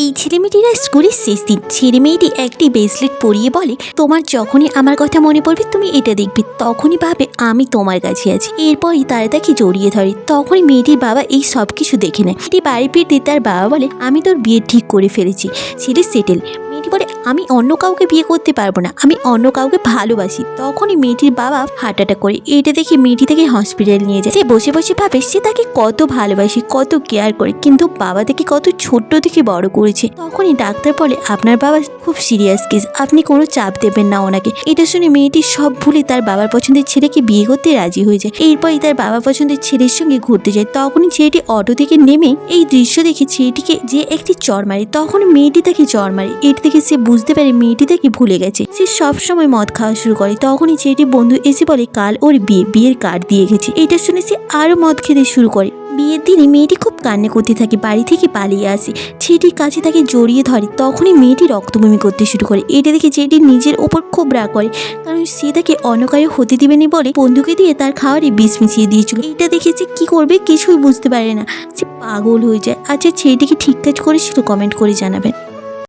এই ছেলেমেয়েটিরা স্কুলের শেষ দিন। ছেলে মেয়েটি একটি ব্রেসলেট পরিয়ে বলে, তোমার যখনই আমার কথা মনে পড়বে তুমি এটা দেখবে, তখনই ভাবে আমি তোমার কাছে আছি। এরপরই তারা তাকে জড়িয়ে ধরে। তখনই মেয়েটির বাবা এই সব কিছু দেখে নেয়। এটি বাড়ি ফিরতে তার বাবা বলে, আমি তোর বিয়ে ঠিক করে ফেলেছি, ছেলে সেটেল। মেয়েটি বলে, আমি অন্য কাউকে বিয়ে করতে পারবো না, আমি অন্য কাউকে ভালোবাসি। তখনই মেয়েটির বাবা হার্ট অ্যাটাক করে। এটা দেখে মেয়েটি তাকে হসপিটাল নিয়ে যায়। সে বসে বসে ভাবে সে তাকে কত ভালোবাসে, কত কেয়ার করে, কিন্তু বাবা তাকে কত ছোট্ট থেকে বড় করেছে। তখনই ডাক্তার বলে, আপনার বাবা খুব সিরিয়াস কেস, আপনি কোনো চাপ দেবেন না ওনাকে। এটা শুনে মেয়েটি সব ভুলে তার বাবার পছন্দের ছেলেকে বিয়ে করতে রাজি হয়ে যায়। এরপরই তার বাবা পছন্দের ছেলের সঙ্গে ঘুরতে যায়। তখনই ছেলেটি অটো থেকে নেমে এই দৃশ্য দেখে ছেলেটিকে যে একটি চড় মারে। তখন মেয়েটি তাকে চড় মারে। এটি থেকে সে বুঝতে পারে মেয়েটি তাকে ভুলে গেছে। সে সব সময় মদ খাওয়া শুরু করে। তখনই ছেলেটির বন্ধু এসে বলে, কাল ওর বিয়ের কার্ড দিয়ে গেছে। এটা শুনে সে আরো মদ খেতে শুরু করে। বিয়ের দিনে মেয়েটি খুব কান্না করতে থাকে, বাড়ি থেকে পালিয়ে আসে। ছেলেটির কাছে তাকে জড়িয়ে ধরে। তখনই মেয়েটি রক্তবমি করতে শুরু করে। এটা দেখে ছেলেটি নিজের ওপর খুব রাগ করে, কারণ সে তাকে অন্য কারো হতে দিবেনি বলে বন্ধুকে দিয়ে তার খাওয়ারে বিষ মিশিয়ে দিয়েছিল। এটা দেখে সে কি করবে কিছুই বুঝতে পারে না, সে পাগল হয়ে যায়। আচ্ছা, ছেলেটিকে ঠিক কাজ করেছিল? কমেন্ট করে জানাবেন।